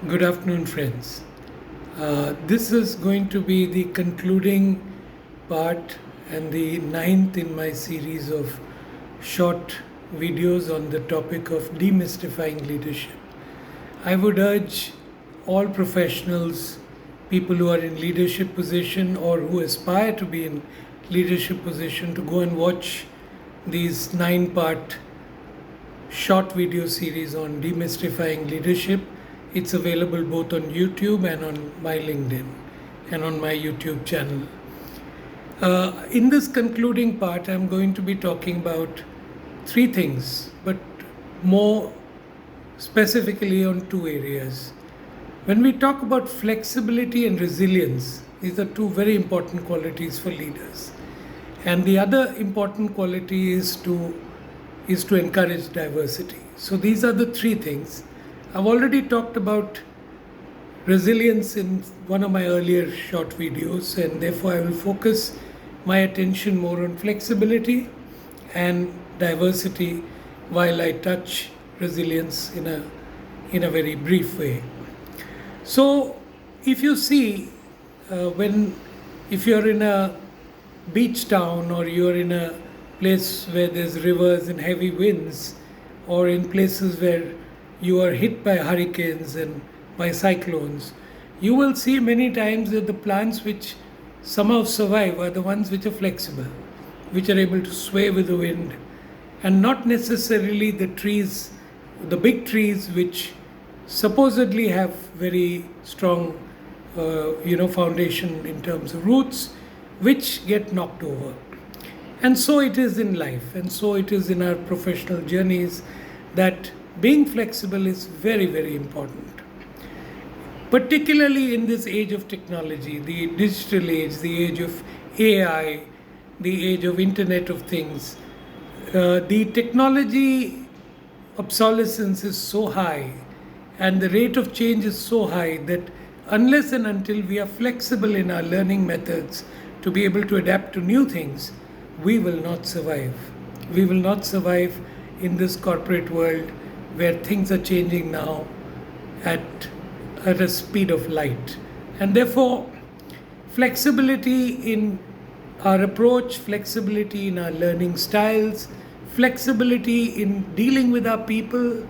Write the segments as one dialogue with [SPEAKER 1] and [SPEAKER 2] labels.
[SPEAKER 1] Good afternoon, friends. This is going to be the concluding part and the ninth in my series of short videos on the topic of demystifying leadership. I would urge all professionals, people who are in leadership position or who aspire to be in leadership position, to go and watch these 9-part short video series on demystifying leadership. It's available both on YouTube and on my LinkedIn and on my YouTube channel. In this concluding part, I'm going to be talking about three things, but more specifically on two areas. When we talk about flexibility and resilience, these are two very important qualities for leaders. And the other important quality is to encourage diversity. So these are the three things. I've already talked about resilience in one of my earlier short videos, and therefore I will focus my attention more on flexibility and diversity while I touch resilience in a very brief way. So if you see, if you're in a beach town, or you're in a place where there's rivers and heavy winds, or in places where you are hit by hurricanes and by cyclones, you will see many times that the plants which somehow survive are the ones which are flexible, which are able to sway with the wind, and not necessarily the trees, the big trees which supposedly have very strong foundation in terms of roots, which get knocked over. And so it is in life, and so it is in our professional journeys, that being flexible is very, very important. Particularly in this age of technology, the digital age, the age of AI, the age of Internet of Things, the technology obsolescence is so high and the rate of change is so high that unless and until we are flexible in our learning methods to be able to adapt to new things, we will not survive. We will not survive in this corporate world where things are changing now at a speed of light. And therefore, flexibility in our approach, flexibility in our learning styles, flexibility in dealing with our people,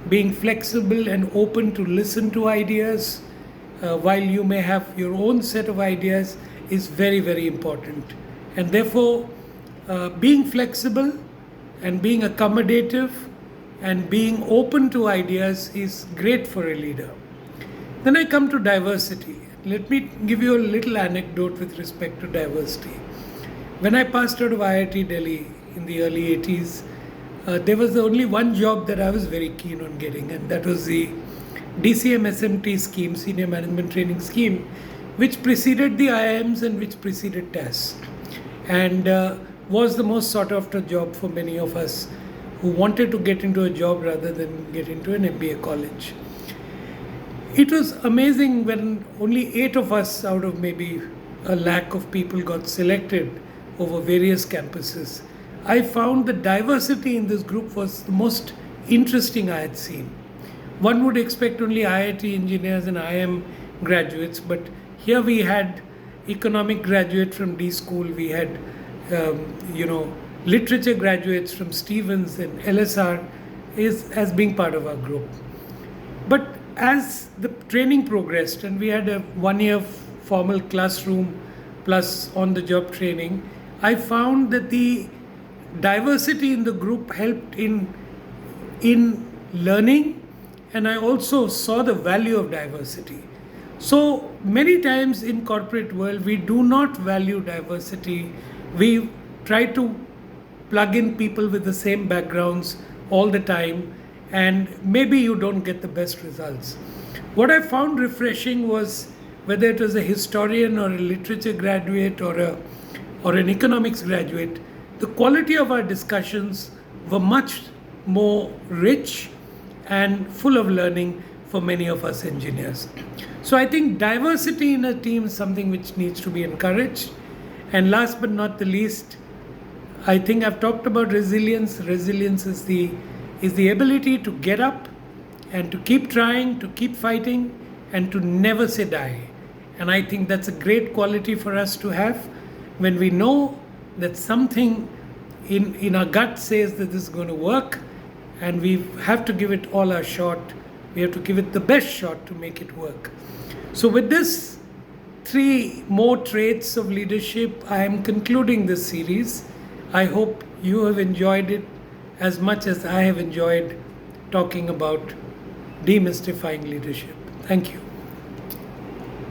[SPEAKER 1] being flexible and open to listen to ideas, while you may have your own set of ideas, is very, very important. And therefore, being flexible and being accommodative and being open to ideas is great for a leader. Then I come to diversity. Let me give you a little anecdote with respect to diversity. When I passed out of IIT Delhi in the early 80s, there was only one job that I was very keen on getting, and that was the DCM SMT scheme, Senior Management Training Scheme, which preceded the IIMs and which preceded TAS, and was the most sought after job for many of us who wanted to get into a job rather than get into an MBA college. It was amazing when only 8 of us out of maybe a lakh of people got selected over various campuses. I found the diversity in this group was the most interesting I had seen. One would expect only IIT engineers and IIM graduates, but here we had economic graduate from D School, we had literature graduates from Stevens and LSR as being part of our group. But as the training progressed and we had a 1-year formal classroom plus on-the-job training, I found that the diversity in the group helped in learning, and I also saw the value of diversity. So many times in corporate world, we do not value diversity. We try to plug in people with the same backgrounds all the time, and maybe you don't get the best results. What I found refreshing was, whether it was a historian or a literature graduate or an economics graduate, the quality of our discussions were much more rich and full of learning for many of us engineers. So I think diversity in a team is something which needs to be encouraged. And last but not the least, I think I've talked about resilience. Resilience is the ability to get up and to keep trying, to keep fighting, and to never say die. And I think that's a great quality for us to have when we know that something in our gut says that this is going to work, and we have to give it all our shot. We have to give it the best shot to make it work. So with this 3 more traits of leadership, I am concluding this series. I hope you have enjoyed it as much as I have enjoyed talking about demystifying leadership. Thank you.